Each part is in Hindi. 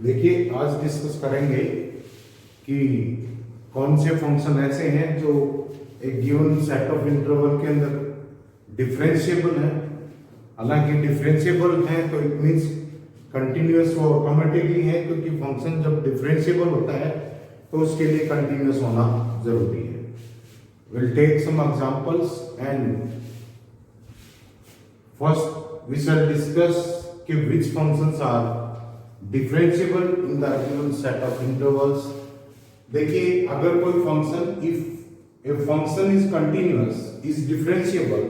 देखिए आज डिस्कस करेंगे कि कौन से फंक्शन ऐसे हैं जो एक गिवन सेट ऑफ इंटरवल के अंदर डिफरेंशिएबल है। हालांकि डिफरेंशिएबल है तो इट मींस कंटिन्यूअस वो ऑटोमेटिकली है, क्योंकि फंक्शन जब डिफरेंशिएबल होता है तो उसके लिए कंटिन्यूअस होना जरूरी है। Will take some examples and first we shall discuss कि which functions are differentiable in the given set of intervals। देखिए अगर कोई function if a function is continuous is differentiable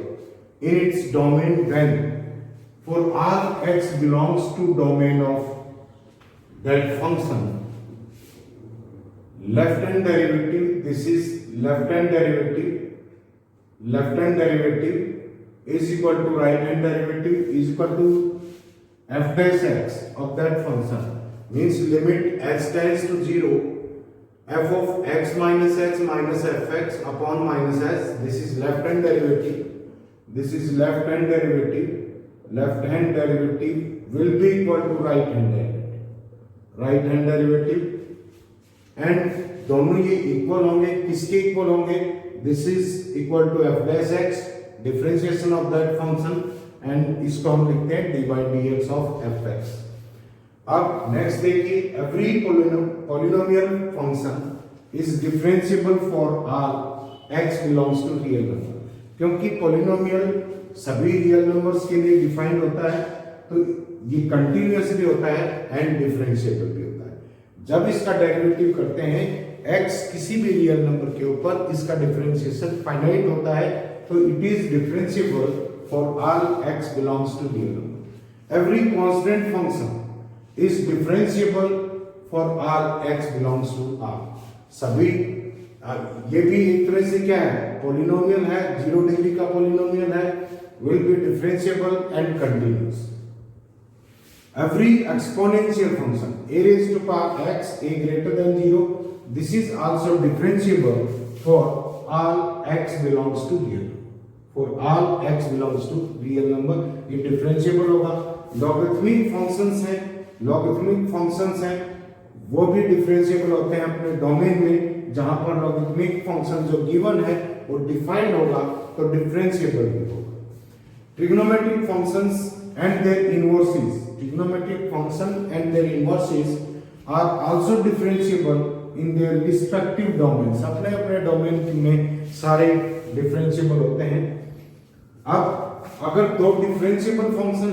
in its domain when for all x belongs to domain of that function left hand derivative, this is left hand derivative is equal to right hand derivative is equal to f dash x of that function, means limit x tends to 0 f of x minus fx upon minus s, this is left hand derivative, this is left hand derivative will be equal to right hand derivative and दोनों ये इक्वल होंगे। किसके इक्वल होंगे? This is equal to f dash x differentiation of that function and इसको हम लिखते हैं dy dx ऑफ fx। अब नेक्स्ट देखिए, every polynomial function is differentiable for all x belongs to real number. क्योंकि पॉलिनोमियल सभी रियल नंबर्स के लिए डिफाइंड होता है तो ये कंटिन्यूअस भी होता है एंड डिफरेंशिएबल भी होता है। जब इसका डेरिवेटिव करते हैं x किसी भी रियल नंबर के ऊपर, इसका डिफरेंशिएशन फाइनाइट होता है तो it is differentiable for all x belongs to real number. Every constant function is differentiable for all x belongs to R। सभी ये भी एक तरह से क्या है, पॉलिनोमियल है, 0 डिग्री का पॉलिनोमियल है, will be differentiable and continuous। Every exponential function a raised to power x a greater than 0, this is also differentiable for all x belongs to real number। For all x belongs to real number ये डिफरेंशिएबल होगा। लॉगरिथमिक फंक्शंस हैं वो भी डिफरेंशिएबल होते हैं अपने डोमेन में। जहां पर लॉगरिथमिक फंक्शन जो गिवन है वो डिफाइंड होगा तो डिफरेंशिएबल भी होगा। Trigonometric functions and their inverses are also differentiable in their respective domains. अपने अपने डोमेन में सारे डिफरेंशिएबल होते हैं। अब अगर दो डिफरेंशिएबल फंक्शन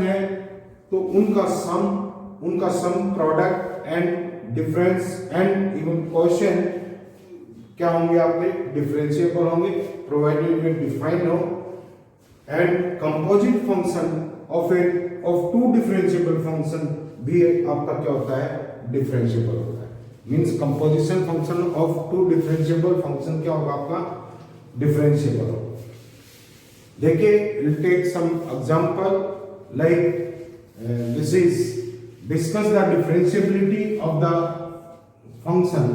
है तो उनका sum product and difference and even coefficient क्या होंगे? आपके डिफरेंशिएबल होंगे प्रोवाइडेड वे डिफाइंड हो। And composite function of two differentiable function भी आपका क्या होता है? डिफरेंशिएबल होता है। Means composition function of two differentiable function क्या होगा? आपका डिफरेंशिएबल होगा। देखिए will take some example like this is discuss the differentiability of the function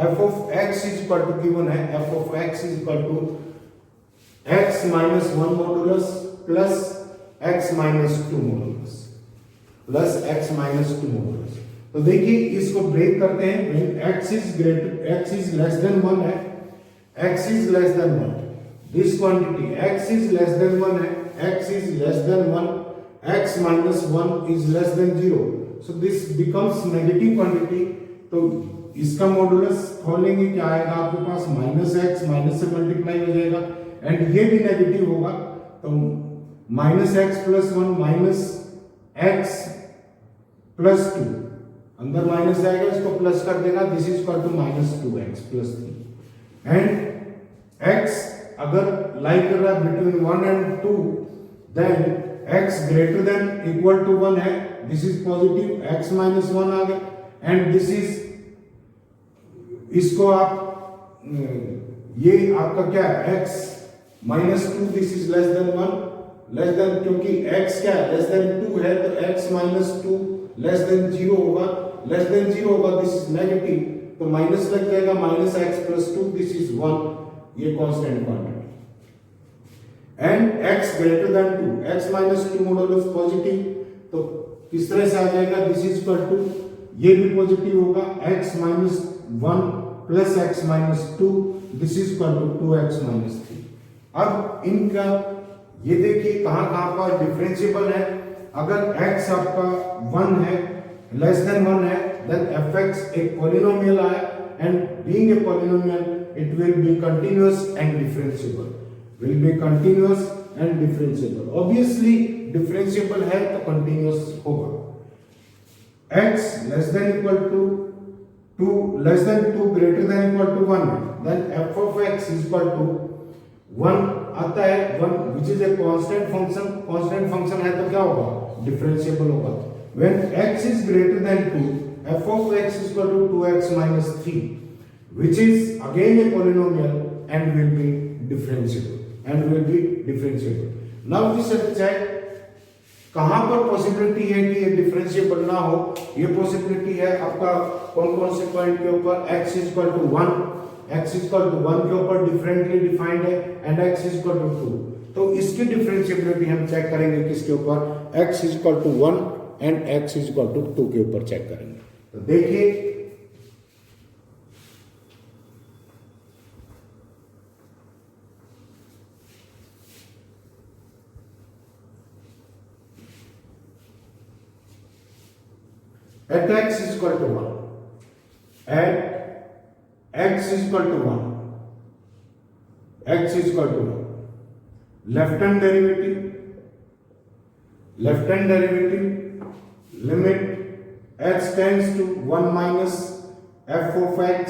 f of x is equal to given है f of x is equal to x minus 1 modulus plus x minus 2 modulus तो देखिए इसको ब्रेक करते हैं। when x is less than 1 है, x is less than 1, this quantity x is less than 1 है, x is less than 1, x minus 1 is less than 0, so this becomes negative quantity। तो इसका मॉडुलस खोलेंगे क्या आएगा आपके पास? माइनस एक्स, माइनस से मल्टीप्लाई हो जाएगा एंड ये भी नेगेटिव होगा तो minus x plus 1 minus x plus 2, अंदर माइनस जाएगा इसको प्लस कर देगा, this is equal to minus 2x plus 3 and x अगर लाई कर रहा है between 1 and 2 then x greater than equal to 1 है, this is positive, x minus 1 आ गया एंड दिस इज, इसको आप ये आपका क्या है x minus 2, this is less than 1, less than, क्योंकि x क्या है? लेस देन 2 है तो x माइनस 2 लेस देन 0 होगा, लेस देन 0 होगा, दिस इज नेगेटिव तो माइनस लग जाएगा, minus x plus 2, this is 1, ये constant quantity and x greater then 2, x minus 2 modulus positive तो किस तरह से आ जाएगा, दिस इज इक्वल टू, ये भी पॉजिटिव होगा, x minus 1 plus x minus 2, this is equal to 2x minus 3। अब इनका ये देखिए कहां कहां पर डिफरेंशिएबल है। अगर x आपका 1 है, लेस देन 1 है, then fx एक पॉलिनोमियल है and being a polynomial it will be continuous and differentiable, will be continuous and differentiable, obviously differentiable है तो continuous होगा। x less than equal to 2 less than 2 greater than equal to 1, then f of x is equal to 1 आता है, 1 which is a constant function, constant function है तो क्या होगा, differentiable होगा। when x is greater than 2, f of x is equal to 2x minus 3, which is again a polynomial and will be differentiable, now we shall check कहां पर पॉसिबिलिटी है कि ये डिफरेंशिएबल ना हो। ये पॉसिबिलिटी है आपका कौन कौन से पॉइंट के ऊपर, x is equal to 1, x is equal to 1 के ऊपर डिफरेंटली डिफाइंड है and x is equal to 2, तो इसकी डिफरेंशिएबिलिटी हम चेक करेंगे किसके ऊपर, x is equal to 1 and x is equal to 2 के ऊपर चेक करेंगे। तो देखिए at x is equal to 1, at x is equal to 1, x is equal to 1, left hand derivative limit x tends to 1 minus f of x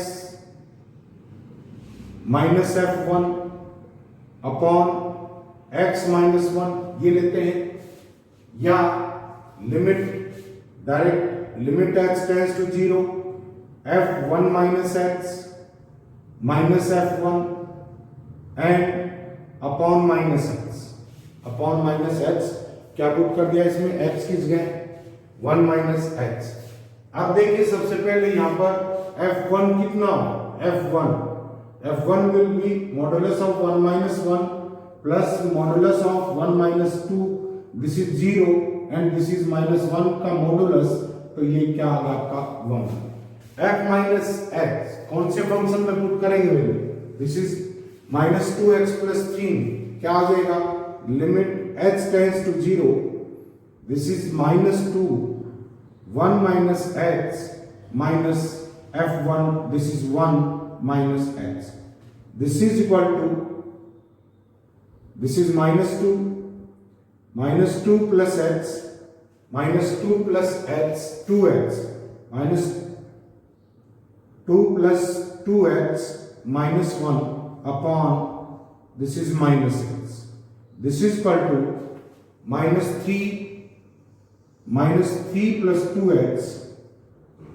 minus f1 upon x minus 1 ये लेते हैं, या limit direct limit x tends to 0 f1 minus x minus f1 and upon minus x क्या पुट कर दिया इसमें, x किस गए 1 minus x। अब देखिए सबसे पहले यहां पर f1 कितना, f1 will be modulus of 1 minus 1 plus modulus of 1 minus 2, this is 0 and this is minus 1 का modulus, तो ये क्या आ गया आपका 1। f माइनस x कौन से फंक्शन में पुट करेंगे value, this is minus 2x plus 3, क्या आ जाएगा, limit h tends to 0, this is minus 2 1 minus x minus f1, this is 1 minus x, this is equal to, this is minus 2 plus x minus 2 plus x 2x minus 2 plus 2x minus 1 upon, this is minus x, this is equal to minus 3 plus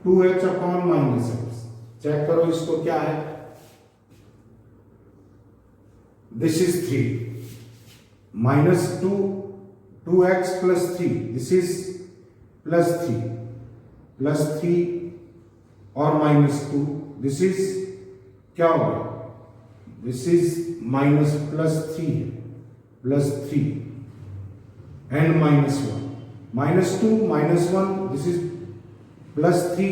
2x upon minus x। Check करो इसको क्या है, this is 3 minus 2x plus 3, this is plus 3 और minus 2, this is क्या होगा, this is minus plus 3 and minus 1, minus 2 minus 1, this is plus 3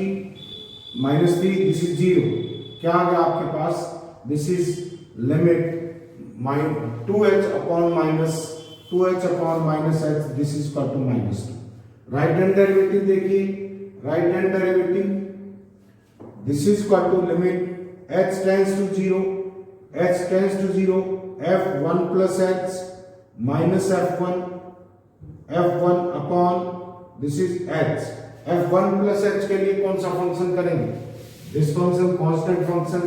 minus 3, this is 0, क्या आ गया आपके पास, this is limit 2h upon minus x, this is equal to minus 2। Right hand derivative देखिए, right hand derivative, this is equal to limit h tends to 0 f1 plus x minus f1 upon, this is h, f1 plus h के लिए कौन सा फंक्शन करेंगे, this function constant function,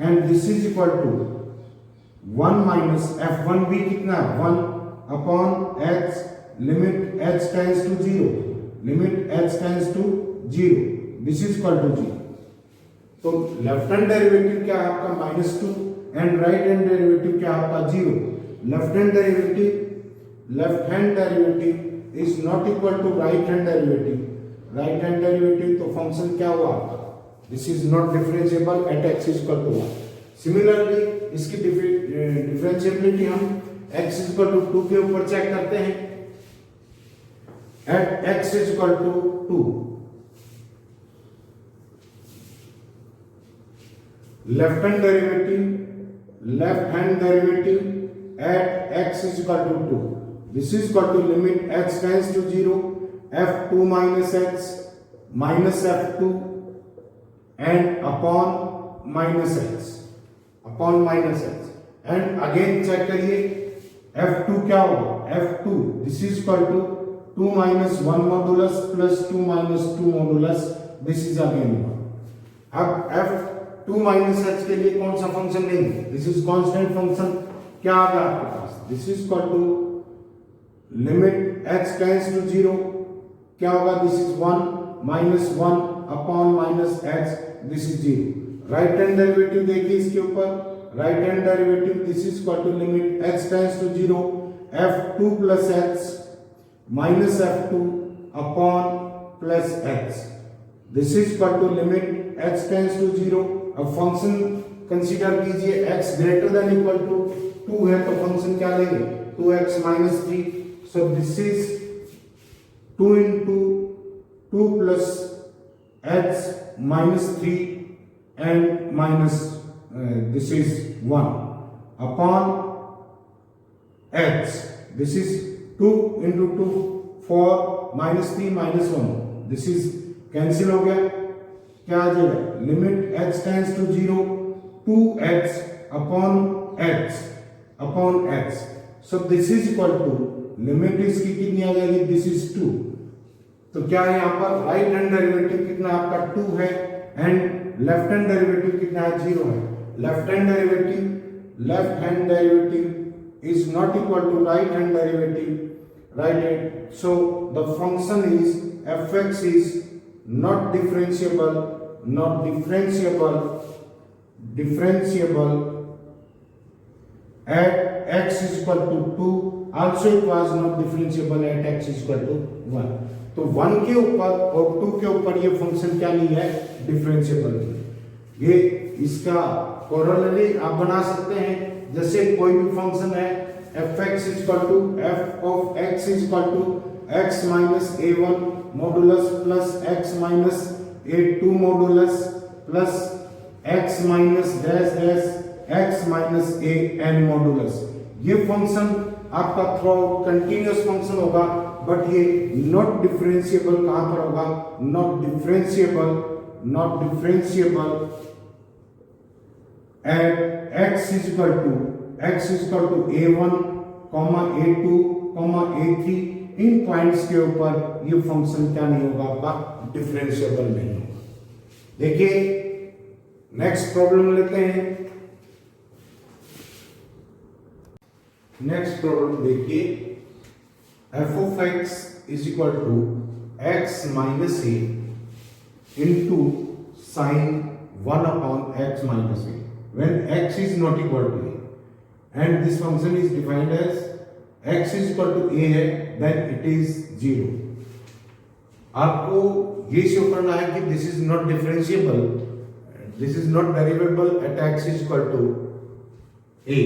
and this is equal to 1 minus f1 भी कितना है 1 upon h, limit h tends to 0, this is equal to 0। तो लेफ्ट हैंड डेरिवेटिव क्या है आपका -2 एंड राइट हैंड डेरिवेटिव क्या है आपका 0। Left hand derivative is not equal to right hand derivative, तो फंक्शन क्या हुआ आपका, this is not differentiable at x is equal to 1। Similarly इसकी डिफरेंशिएबिलिटी हम x इज इक्वल टू 2 के ऊपर चेक करते हैं। at x is equal to 2. Left hand derivative at x is equal to 2. This is equal to limit x tends to 0, f2 minus x minus f2 and upon minus x and again check करिए f2 क्या होगा, f2 this is equal to 2 minus 1 modulus plus 2 minus 2 modulus, this is again 1. अब f2 minus h के लिए कौन सा फंक्शन लेंगे, this is constant फंक्शन, क्या आ गया आपके पास, this is equal to limit x tends to 0, क्या होगा, this is 1 minus 1 upon minus x, this is 0. Right hand derivative देखिए इसके ऊपर, right hand derivative this is equal to limit x tends to 0 f2 plus x minus f2 upon plus x, this is equal to limit x tends to 0. अब फंक्शन कंसीडर कीजिए x greater than equal to 2 है तो फंक्शन क्या लेंगे, 2x minus 3, so this is 2 into 2 plus x minus 3 and minus this is 1 upon x, this is 2 into 2 4 minus 3 minus 1, this is cancel हो गया, क्या आ जाएगा, limit x tends to 0 2x upon x, so this is equal to limit इसकी कितनी आ जाएगी, दिस इज 2, तो क्या है यहाँ पर राइट हैंड डेरिवेटिव कितना आपका 2 है एंड लेफ्ट हैंड डेरिवेटिव कितना है, 0 है. Left hand derivative is not equal to right hand derivative, right hand, so the function is fx is not differentiable at x is equal to 2, also it was not differentiable at x is equal to 1. तो 1 के ऊपर और 2 के ऊपर ये फंक्शन क्या नहीं है, डिफरेंशिएबल नहीं. ये इसका कोरोलरी आप बना सकते हैं, जैसे कोई भी फंक्शन है fx is equal to f of x is equal to x minus a1 modulus plus x minus a2 modulus plus x minus dash dash x minus a n modulus. ये फंक्शन आपका थ्रू कंटिन्यूअस फंक्शन होगा, बट ये नॉट डिफरेंशिएबल कहां पर होगा, not differentiable at x is equal to a1, a2, a3 in points के ऊपर ये फंक्शन क्या नहीं होगा, आपका डिफरेंशिएबल नहीं होगा. देखिए नेक्स्ट प्रॉब्लम लेते हैं. नेक्स्ट प्रॉब्लम देखिए, f of x is equal to x minus a into sin 1 upon x minus a when x is not equal to a, and this function is defined as x is equal to a है, then it is 0. आपको ये शो करना है कि this is not differentiable, this is not derivable at x is equal to a.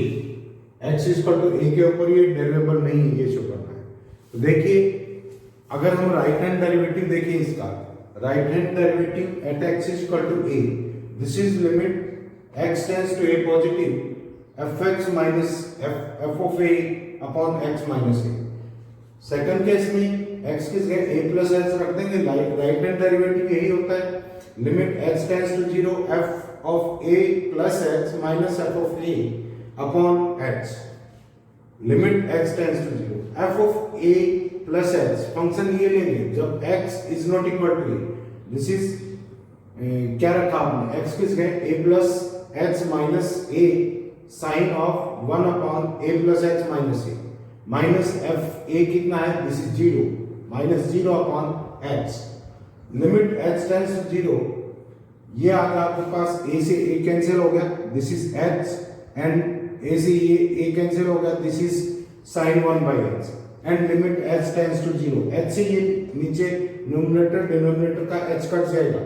x is equal to a के ऊपर ये डेरिवेबल नहीं है, ये शो करना है. तो देखिए अगर हम राइट हैंड डेरिवेटिव देखें इसका, right hand derivative at x is equal to a, this is limit x tends to a positive fx minus f of a upon x minus a. Second case में x की जगह a plus h रख देंगे, राइट हैंड डेरिवेटिव यही होता है, limit x tends to 0 f of a plus x minus f of a upon h, limit x tends to 0 f of a plus h. Function ये लेंगे जब x is not equal to a, this is क्या रखा हमने, x की जगह a plus h minus a sin of 1 upon a plus h minus a, minus f a कितना है, this is 0 minus 0 upon h, limit h tends to 0, ये आ गया आपके पास, a से a कैंसिल हो गया, this is h and a से a कैंसिल हो गया, this is sin 1 by h and limit h tends to 0. h से ये नीचे न्यूमरेटर डिनोमिनेटर का h कट जाएगा,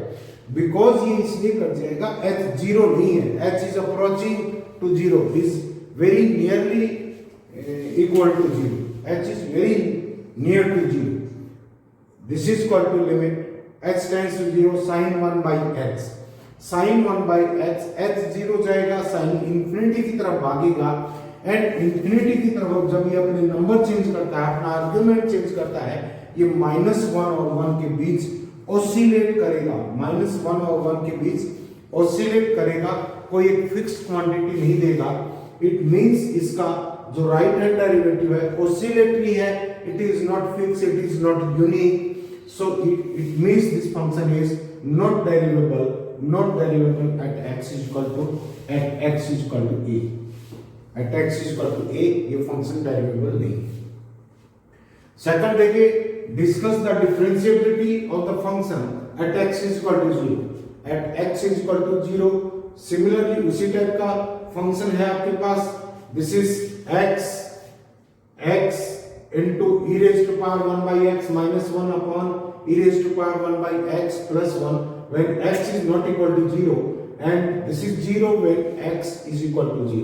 बिकॉज ये इसलिए कट जाएगा, h 0 नहीं है, h is approaching to 0, is very nearly equal to 0, h is very near to 0. This is equal to limit x tends to 0 sin 1 by x, sin 1 by x 0 जाएगा, sin इंफिनिटी की तरफ भागेगा एंड इंफिनिटी की तरफ जब ये अपने नंबर चेंज करता है, अपना आर्गुमेंट चेंज करता है, ये -1 और 1 के बीच ऑसिलेट करेगा, -1 और 1 के बीच ऑसिलेट करेगा, कोई एक फिक्स्ड क्वांटिटी नहीं देगा। इट मींस इसका जो राइट हैंड डेरिवेटिव है ऑसिलेटरी है, it is not fix, it is not unique, so it means this function is not derivable at x is equal to a, at x is equal to a, ये फंक्शन डेरिवेबल नहीं। सेकंड देखिए, discuss the differentiability of the function at x is equal to 0, at x is equal to 0। Similarly उसी टाइप का फंक्शन है आपके पास, this is x into e raised to power 1 by x minus 1 upon e raised to power 1 by x plus 1 when x is not equal to 0 and this is 0 when x is equal to 0।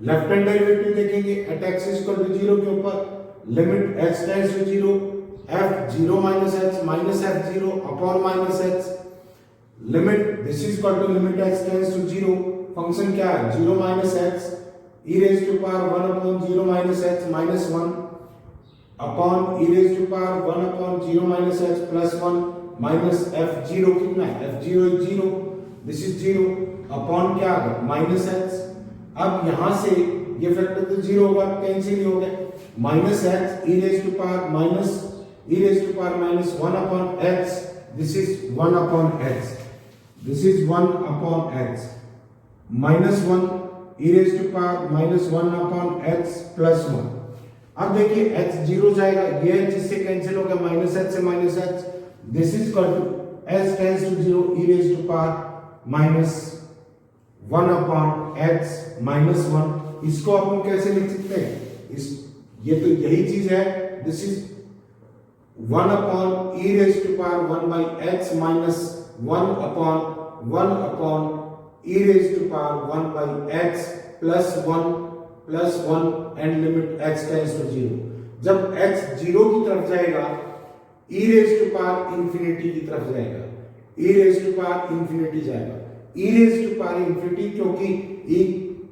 Left hand derivative देखेंगे at x is equal to 0 के ऊपर limit x tends to 0 f 0 minus x minus f 0 upon minus x limit this is equal to limit x tends to 0, function क्या है 0 minus x e raised to power 1 upon 0 minus x minus 1 upon e raised to power 1 upon 0 minus x plus 1 minus f0 कितना है f0 is 0, this is 0 upon क्या आ गया minus x। अब यहां से ये फैक्टर तो 0 होगा, कैंसिल ही हो गया, minus x e raised to power minus 1 upon x, this is 1 upon x, this is 1 upon x, minus 1 e raised to power minus 1 upon x plus 1। अब देखिए x 0 जाएगा, ये जिससे कैंसिल हो गया माइनस h से minus h, this is equal to h tends to 0 e raise to power minus 1 upon x minus 1। इसको अपन कैसे लिख सकते हैं, इस ये तो यही चीज है, this is 1 upon e raise to power 1 by x minus 1 upon e raise to power 1 by x plus 1 and limit x tends to 0। जब x 0 की तरफ जाएगा e raise to power infinity की तरफ जाएगा, e raise to power infinity जाएगा, e raise to power infinity, क्योंकि e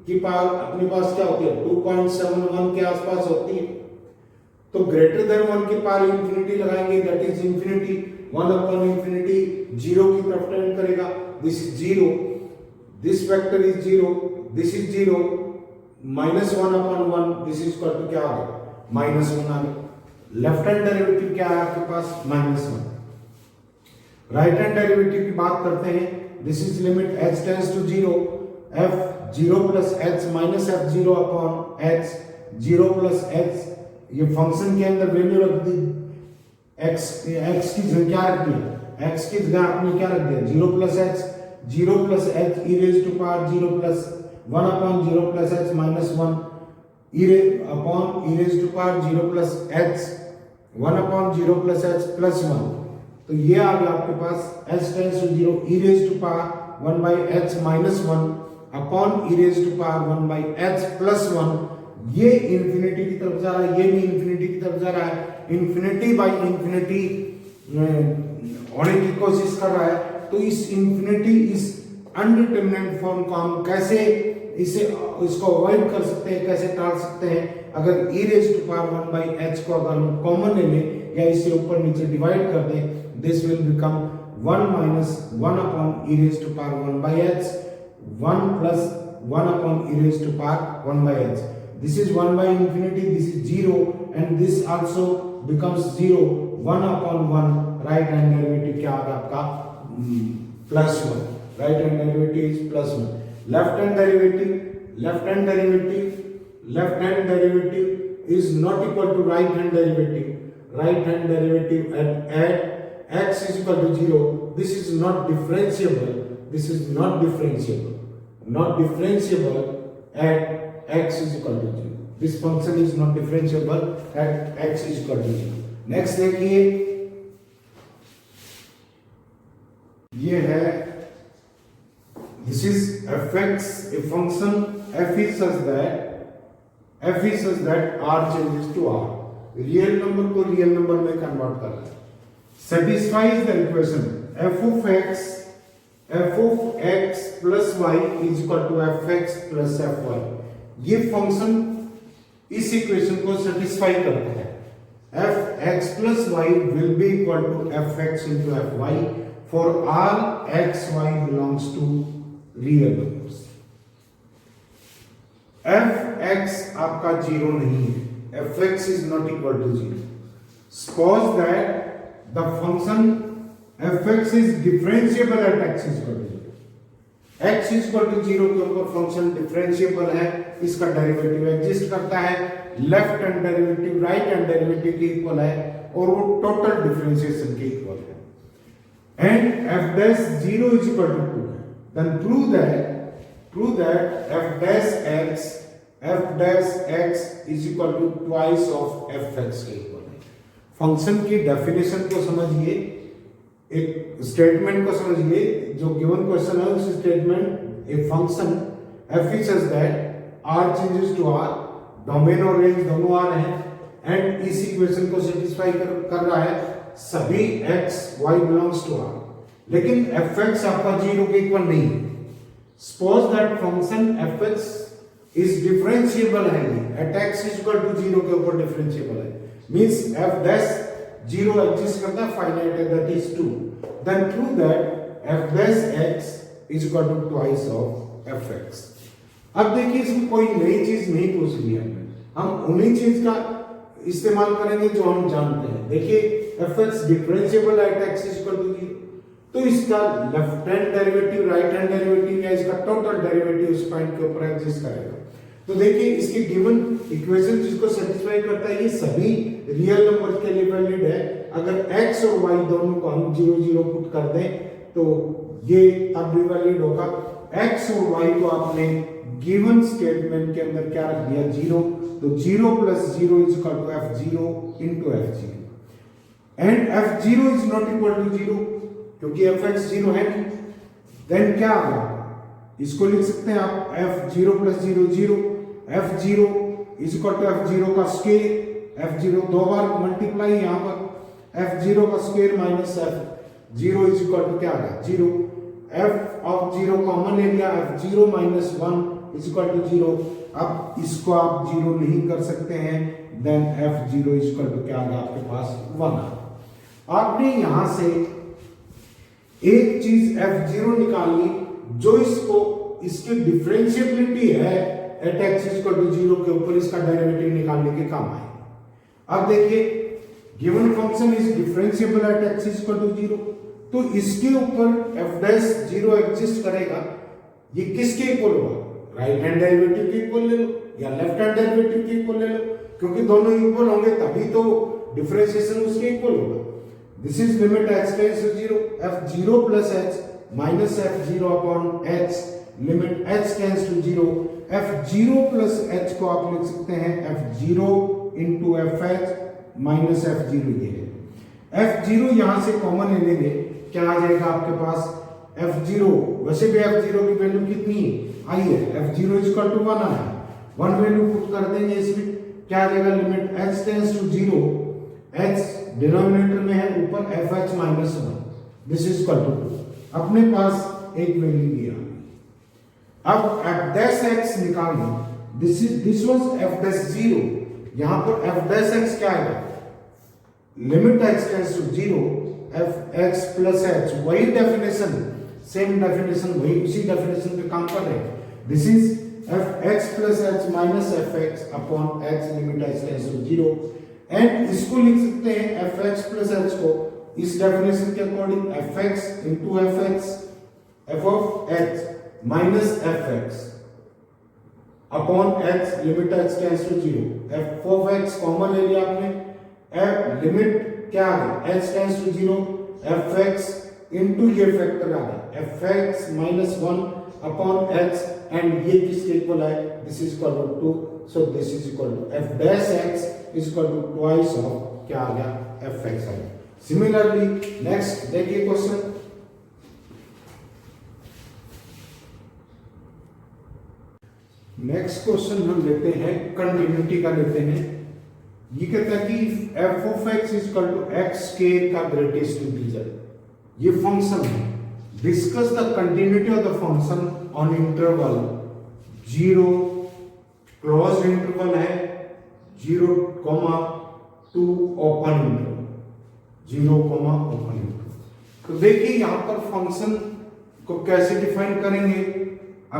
की पावर अपने पास क्या होती है 2.71 के आसपास होती है, तो ग्रेटर देन 1 की पावर इंफिनिटी लगाएंगे, that is infinity, 1 upon infinity 0 की तरफ टेंड करेगा, this is 0, this vector is 0, this is 0, minus 1 upon 1, this is equal to क्या आ गया माइनस 1 आ गया। लेफ्ट हैंड डेरिवेटिव क्या है आपके पास माइनस 1। राइट हैंड डेरिवेटिव की बात करते हैं, this is limit h tends to 0 f 0 plus h minus f 0 upon x 0 plus x, ये फंक्शन के अंदर वैल्यू रख दी, x की जगह क्या रख दिया, x की जगह आपने क्या रख दिया 0 plus h e raise to power 0 plus 1 upon 0 plus h minus 1 upon e raised to power 0 plus h 1 upon 0 plus h plus 1। तो ये आ गया आपके पास h tends to 0 e raised to power 1 by h minus 1 upon e raised to power 1 by h plus 1। ये इंफिनिटी की तरफ जा रहा है, ये भी इंफिनिटी की तरफ जा रहा है, इंफिनिटी बाई इंफिनिटी होने की कोशिश कर रहा है। तो इस इंफिनिटी इस अनडिटरमिनेट फॉर्म को हम कैसे इसको अवॉइड कर सकते हैं, कैसे टाल सकते हैं, अगर e raise to power 1 by h को अगर हम कॉमन ले लें या इसे ऊपर नीचे डिवाइड कर दें, this will become 1 minus 1 upon e raise to power 1 by h, 1 plus 1 upon e raise to power 1 by h, this is 1 by infinity, this is 0 and this also becomes 0, 1 upon 1, right hand derivative क्या आ गया आपका plus 1, right hand derivative is plus 1। Left hand derivative is not equal to right hand derivative. Right hand derivative at x is equal to 0, this is not differentiable, this is not differentiable at x is equal to 0, this function is not differentiable at x is equal to 0। Next देखिए, ये है this is fx, a function f is such that r changes to r, real number को रियल नंबर में कन्वर्ट कर रहा है। satisfies the equation f of x plus y is equal to fx plus fy। ये फंक्शन इस इक्वेशन को सेटिस्फाई करता है। fx plus y will be equal to fx into fy for all x y belongs to real numbers। fx आपका जीरो नहीं है, fx is not equal to 0। Suppose that the function fx is differentiable at x is equal to 0। x is equal to 0 के ऊपर फंक्शन डिफरेंशिएबल है, इसका डेरिवेटिव एग्जिस्ट करता है, left hand derivative right hand derivative के इक्वल है और वो टोटल डिफरेंशिएशन के इक्वल है। And f dash 0 is equal to 2 है। Then prove that f dash x is equal to twice of fx के इक्वल है। फंक्शन की डेफिनेशन को समझिए, एक स्टेटमेंट को समझिए, जो गिवन क्वेश्चन है उस statement a function f is such that r changes to r, domain और रेंज दोनों आ रहे हैं एंड इस इक्वेशन को सेटिस्फाई कर रहा है, सभी x y belongs to r, लेकिन fx आपका 0 के इक्वल नहीं है। Suppose that function fx is differentiable है at x is equal to 0 के ऊपर डिफरेंशिएबल है, मींस f dash 0 एग्जिस्ट करता है, फाइनाइट है, that is 2। Then prove that f dash x is equal to twice of fx। अब देखिए इसमें कोई नई चीज नहीं पूछ ली हमने, हम उन्हीं चीज का इस्तेमाल करेंगे जो हम जानते हैं। देखिए fx differentiable at x is equal to 0, तो इसका left hand derivative right hand derivative या इसका टोटल डेरिवेटिव इस पॉइंट के ऊपर एग्जिस्ट करेगा। तो देखिए इसकी गिवन इक्वेशन जिसको सेटिस्फाई करता है ये सभी रियल नंबर के लिए वैलिड है। अगर x और y दोनों को हम 0 0 पुट कर दें तो ये तब भी वैलिड होगा। x और y को आपने गिवन स्टेटमेंट के अंदर क्या रख दिया 0, तो 0 plus 0 is equal to f0 into f0 and f0 is not equal to 0 क्योंकि fx 0 है नहीं। देन क्या होगा, इसको लिख सकते हैं आप f0 plus 0 0, f0 is equal to f0 का स्क्वायर, f0 दो बार मल्टीप्लाई यहाँ पर, f0 का square minus f0 is equal to क्या आ गया 0, f of 0 common area f0 minus 1 is equal to 0। अब इसको आप 0 नहीं कर सकते हैं, then f0 is equal to क्या आ गया आपके पास 1। आपने यहां से एक चीज f0 निकाल ली जो इसको इसकी डिफरेंशिएबिलिटी है at x is equal to 0 के ऊपर इसका डेरिवेटिव निकालने के काम आएगी। अब देखिए given function is differentiable at x is equal to 0, तो इसके ऊपर f dash 0 एग्जिस्ट करेगा। ये किसके इक्वल होगा, राइट हैंड डेरिवेटिव के इक्वल ले लो या लेफ्ट हैंड डेरिवेटिव के इक्वल ले लो, क्योंकि दोनों इक्वल होंगे तभी तो डिफरेंशिएशन उसके इक्वल होगा। This is limit x tends to 0 f0 plus h minus f0 upon h limit h tends to 0, f0 plus h को आप लिख सकते हैं f0 into fh minus f0। ये है f0 यहां से कॉमन ले लेंगे, क्या आ जाएगा आपके पास f0, वैसे भी f0 की वैल्यू कितनी है आई है, f0 is equal to 1 आया, 1 वैल्यू पुट कर देंगे इसमें, क्या आ जाएगा limit h tends to 0, h denominator में है, ऊपर fh minus 1, this is equal to 2। अपने पास एक वैल्यू दिया, अब f dash x निकालना, दिस वाज f dash 0, यहां पर f dash x क्या आएगा, limit x tends to 0 fx plus h, वही डेफिनेशन, सेम डेफिनेशन, वही उसी डेफिनेशन पे काम कर रहे हैं। This is fx plus h minus fx upon h limit h tends to 0 and इसको लिख सकते हैं fx plus h को इस डेफिनेशन के according fx into fx f of h minus fx upon h limit h tends to 0, f of x common ले लिया आपने, f लिमिट क्या आ गया h tends to 0, fx into ये फैक्टर आ गया fx minus 1 upon h and ये किसके इक्वल है, this is equal to 2, so this is equal to f dash x is equal to twice of क्या आ गया fx है। सिमिलरली नेक्स्ट देखिए क्वेश्चन, नेक्स्ट क्वेश्चन हम लेते हैं कंटिन्यूटी का लेते हैं। ये कहता है कि f of x is equal to x square का ग्रेटेस्ट इंटीजर, ये फंक्शन है। Discuss the continuity of the function on interval 0 close interval है 0, 2 ओपन इंटरवल 0, ओपन इंटरवल। तो देखिए यहां पर फंक्शन को कैसे डिफाइन करेंगे।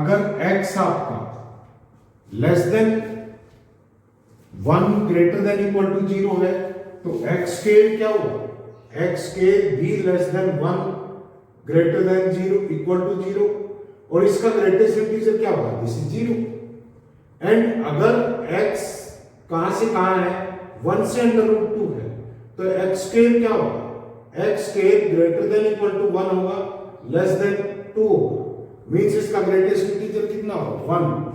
अगर x आपका less than 1 greater than equal to 0 है तो x स्क्वायर क्या होगा, x स्क्वायर भी less than 1 greater than 0 equal to 0, और इसका ग्रेटेस्ट इंटीजर क्या होगा, दिस इज 0। एंड अगर x कहां से कहां है, 1 से √2 है, तो x स्क्वायर क्या होगा, x square greater than equal to 1 होगा, लेस देन 2 होगा, मींस इसका ग्रेटेस्ट इंटीजर कितना होगा, 1।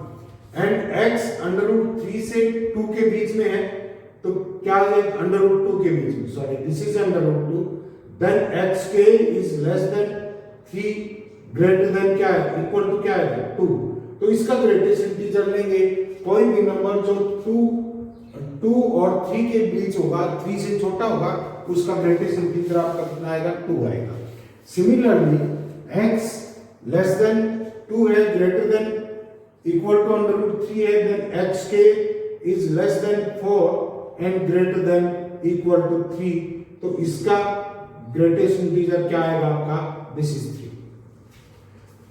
एंड x √3 से 2 के बीच में है, तो क्या है √2 के बीच में, sorry this is √2, then x square is less than 3 greater than क्या है, इक्वल टू क्या है, 2। तो इसका ग्रेटेस्ट इंटीजर लेंगे, कोई भी नंबर जो 2 और 3 के बीच होगा, 3 से छोटा होगा, उसका ग्रेटेस्ट इंटीजर आपका कितना आएगा, 2 आएगा। सिमिलरली x लेस देन 2 है, ग्रेटर देन इक्वल टू √3 है, then x square is less than 4 and greater than equal to 3, तो इसका ग्रेटेस्ट इंटीजर क्या आएगा आपका, दिस इज 3।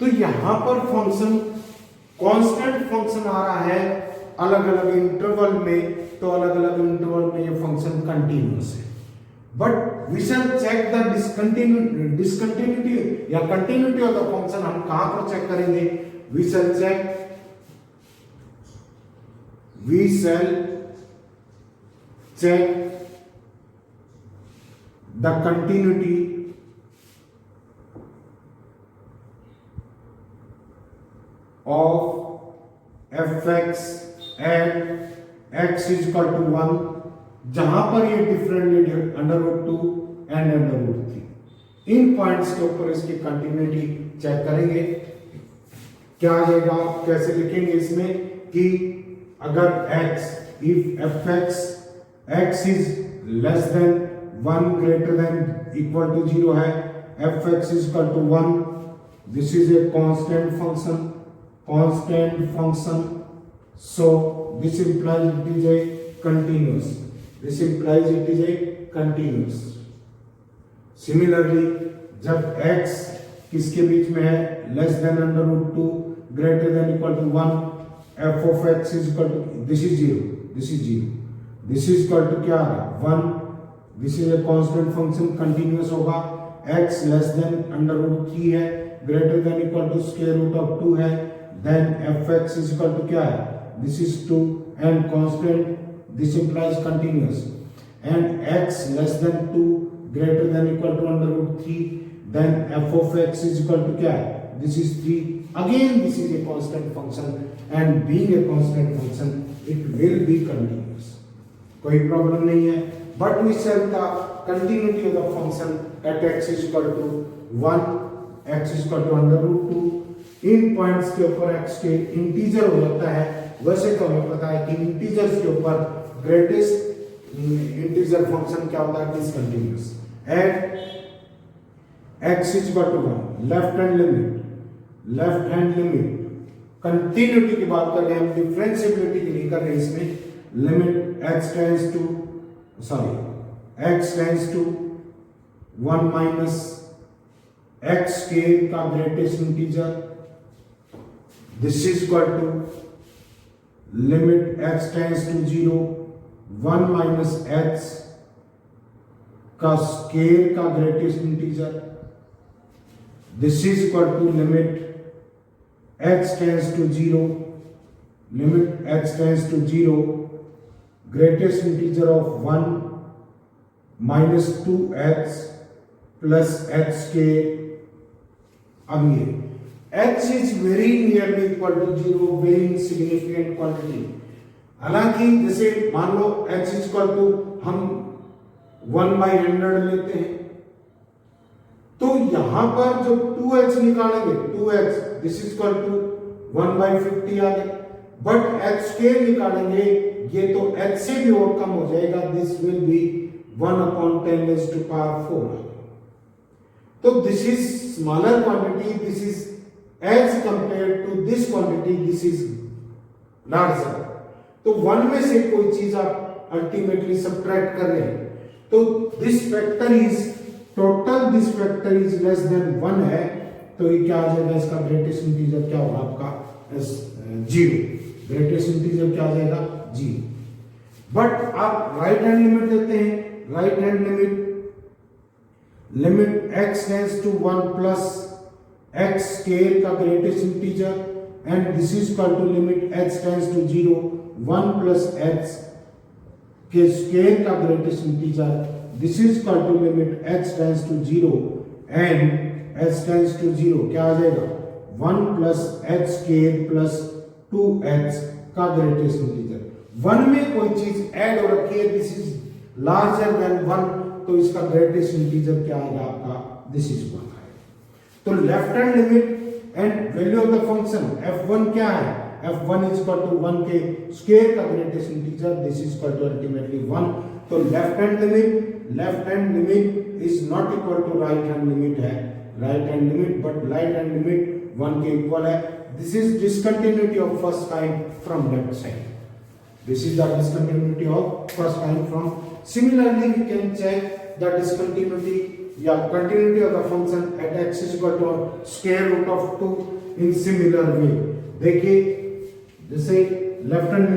तो यहां पर फंक्शन कांस्टेंट फंक्शन आ रहा है अलग अलग इंटरवल में, तो अलग अलग इंटरवल में ये फंक्शन कंटिन्यूअस है। But we shall check the discontinuity या कंटिन्यूटी ऑफ द फंक्शन, हम कहां पर चेक करेंगे, we shall check the continuity of fx and x is equal to 1, जहां पर ये डिफरेंट √2 एंड √3, इन पॉइंट्स के ऊपर इसकी कंटिन्यूटी चेक करेंगे। क्या आ जाएगा, कैसे लिखेंगे इसमें कि अगर x if fx is less than 1 greater than equal to 0 है, fx is equal to 1, this is a constant function, so this implies it is a continuous, similarly जब x किसके बीच में है, less than √2 greater than equal to 1, f of x is equal to, this is 0, this is equal to क्या है, 1, this is a constant function, continuous होगा, x less than √3 है, greater than equal to square root of 2 है, then fx is equal to क्या है, this is 2 and constant, this implies continuous, and x less than 2 greater than equal to √3, then f of x is equal to क्या है, this is 3, again this is a constant function and being a constant function it will be continuous, कोई प्रॉब्लम नहीं है। But we set the continuity of the function at x is equal to 1, x is equal to √2, in points के ऊपर x के इंटीजर हो जाता है। वैसे तो हमें पता है कि इंटीजर्स के ऊपर ग्रेटेस्ट इंटीजर फंक्शन क्या होता है, discontinuous. At x is equal to 1, left hand limit continuity की बात कर रहे हैं हम, डिफरेंशिएबिलिटी की नहीं कर रहे हैं इसमें। Limit x tends to 1 minus x square का greatest integer, this is equal to limit x tends to 0 1 minus x का स्क्वायर का greatest integer, this is equal to limit x tends to 0, limit x tends to 0, greatest integer of 1 minus 2x plus x square। अब ये x is very nearly equal to 0, very insignificant quantity। हालांकि जैसे मान लो x is equal to हम 1/100 लेते हैं, तो यहां पर जो 2x निकालेंगे, 2x this is equal to 1/50 आ गया। बट एच स्क्वायर निकालेंगे ये तो एच से भी और कम हो जाएगा, दिस विल बी 1/10⁴. तो दिस इज smaller quantity, this is as compare to this quantity, this is larger. तो 1 में से कोई चीज आप अल्टीमेटली सब्ट्रैक्ट कर रहे हैं तो this factor is total, this factor is less than 1 है, तो ये क्या आ जाएगा, इसका ग्रेटेस्ट इंटीजर क्या होगा आपका 0. ग्रेटेस्ट इंटीजर क्या आ जाएगा 0. बट आप राइट हैंड लिमिट देते हैं, right hand limit x tends to 1 plus x square का greatest integer and this is equal to limit h tends to 0 1 plus h के स्क्वायर का greatest integer, this is equal to limit h tends to 0 and h tends to 0 क्या आ जाएगा 1 plus h square plus 2h का ग्रेटेस्ट इंटीजर. 1 में कोई चीज ऐड हो रखी है, दिस इज लार्जर देन 1, तो इसका ग्रेटेस्ट इंटीजर क्या आएगा आपका, दिस इज 1 है. तो left hand limit and value of the function f1 क्या है, f1 is equal to 1 के स्क्वायर का greatest integer, this is equal to ultimately 1. तो left hand limit is not equal to right hand limit है, right hand limit, but right hand limit 1 के इक्वल है. This is discontinuity of first kind from left side. This is the discontinuity of first kind from. Similarly, we can check the discontinuity या continuity of the function at x is equal to square root of 2 in similar way. देखिए जैसे left hand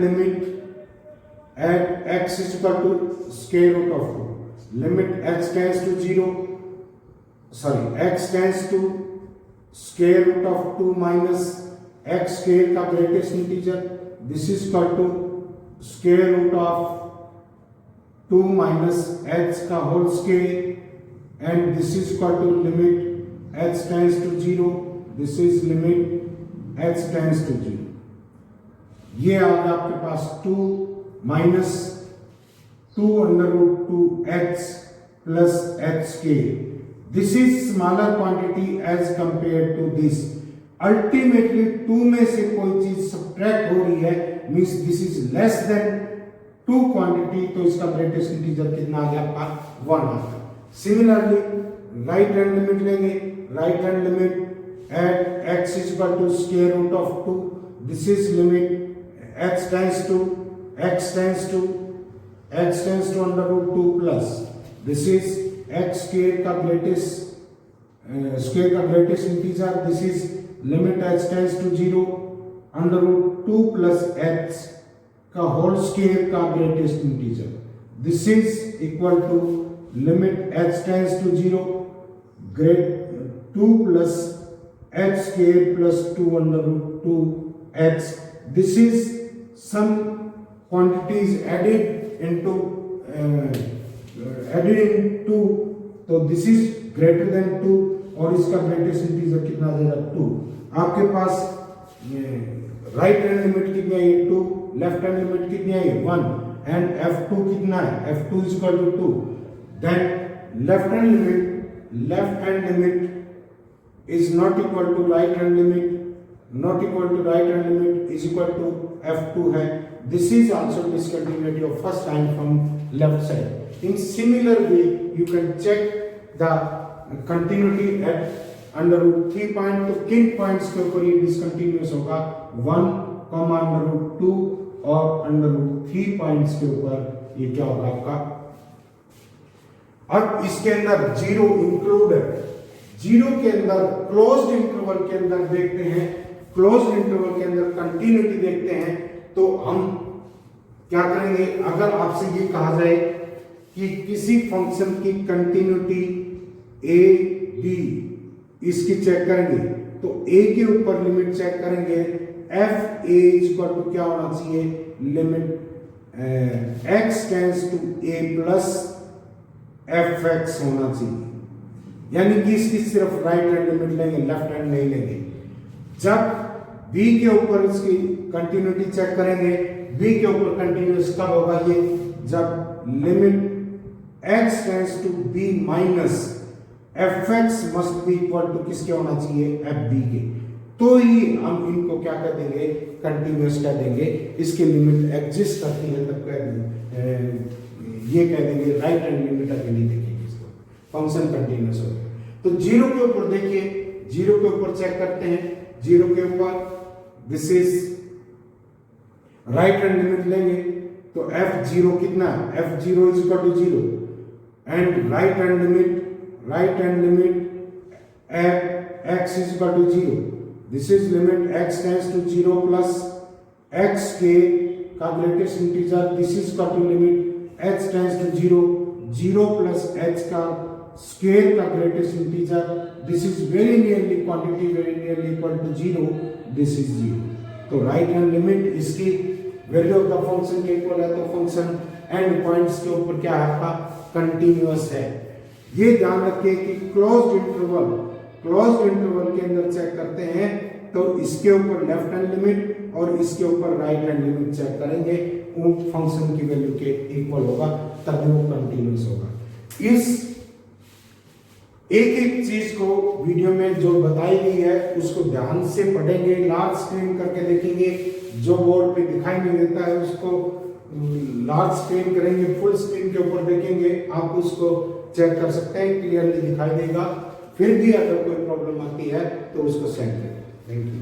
limit at x is equal to square root of 2. Limit x tends to 0. X tends to square root of 2 minus x square का greatest integer, this is equal to square root of 2 minus h का whole square and this is equal to limit h tends to 0, this is limit h tends to 0. ये आ गया आपके पास 2 minus 2 under root 2h plus h square. This is smaller quantity as compared to this. Ultimately 2 में से कोई चीज subtract हो रही है, means this is less than 2 quantity, तो इसका greatest integer कितना आ गया आपका 1 आ गया. Similarly right hand limit लेंगे, right hand limit at x is equal to square root of 2, this is limit x tends to under root 2 plus, this is x square का greatest integer, this is limit h tends to 0 under root 2 plus h का whole square का greatest integer, this is equal to limit h tends to 0 2 plus h square plus 2 under root 2 h. This is some quantities added into तो दिस इज ग्रेटर देन 2 और इसका ग्रेटेस्ट इंटीजर कितना आ जाएगा 2. आपके पास राइट हैंड लिमिट कितनी है 2, लेफ्ट हैंड लिमिट कितनी है 1 एंड f2 कितना है, f2 is equal to 2. Then left hand limit is not equal to right hand limit, not equal to right hand limit is equal to f2 है. This is also discontinuity of first kind from left side. In similar way, you can check the continuity at under root 3 point. तो किन पॉइंट्स के ऊपर ये डिसकंटिन्यूअस होगा 1, under root 2 और under root 3 पॉइंट्स के ऊपर ये क्या होगा आपका. अब इसके अंदर 0 इंक्लूड है, 0 के अंदर क्लोज्ड इंटरवल के अंदर देखते हैं, क्लोज्ड इंटरवल के अंदर कंटिन्यूटी देखते हैं. तो हम क्या करेंगे, अगर आपसे ये कहा जाए कि किसी फंक्शन की कंटिन्यूटी a b इसकी चेक करेंगे तो a के ऊपर लिमिट चेक करेंगे, f a इक्वल टू क्या होना चाहिए, limit x tends to a plus f x होना चाहिए. यानी कि इसकी सिर्फ राइट हैंड लिमिट लेंगे, लेफ्ट हैंड नहीं लेंगे. जब b के ऊपर इसकी कंटिन्यूटी चेक करेंगे, b के ऊपर कंटिन्यूस कब होगा ये, जब limit x tends to b minus f x must be equal to किसके होना चाहिए, एफ बी के, तो ही हम इनको क्या कर देंगे, कंटिन्यूअस कर देंगे। इसकी लिमिट एग्जिस्ट करती है तब कह देंगे, ये कह देंगे राइट हैंड लिमिट अभी नहीं देखेंगे इसको, फंक्शन कंटिन्यूअस हो गया। तो जीरो के ऊपर देखिए, जीरो के ऊपर चेक करते हैं, जीरो के ऊपर this is right hand limit लेंगे तो एफ जीरो कितना, f zero is equal to zero and right hand limit f x is equal to zero, this is limit x tends to zero plus x के का greatest integer, this is equal to limit x tends to zero, zero plus h का स्क्वायर का greatest integer, this is very nearly quantity very nearly equal to zero, this is zero. तो राइट हैंड लिमिट इसकी वैल्यू ऑफ द फंक्शन के इक्वल है, तो फंक्शन एंड पॉइंट्स के ऊपर क्या है आपका, कंटिन्यूअस है। ये ध्यान रखिए कि क्लोज्ड इंटरवल के अंदर चेक करते हैं तो इसके ऊपर लेफ्ट हैंड लिमिट और इसके ऊपर राइट हैंड लिमिट चेक करेंगे, वो फंक्शन की वैल्यू के इक्वल होगा, तभी वो कंटिन्यूअस होगा। इस एक एक चीज को वीडियो में जो बताई गई है उसको ध्यान से पढ़ेंगे, लार्ज स्क्रीन करके देखेंगे, जो बोर्ड पे दिखाई नहीं देता है उसको लार्ज स्क्रीन करेंगे, फुल स्क्रीन के ऊपर देखेंगे, आप उसको चेक कर सकते हैं, क्लियरली दिखाई देगा। फिर भी अगर कोई प्रॉब्लम आती है तो उसको सेंड करें। Thank you.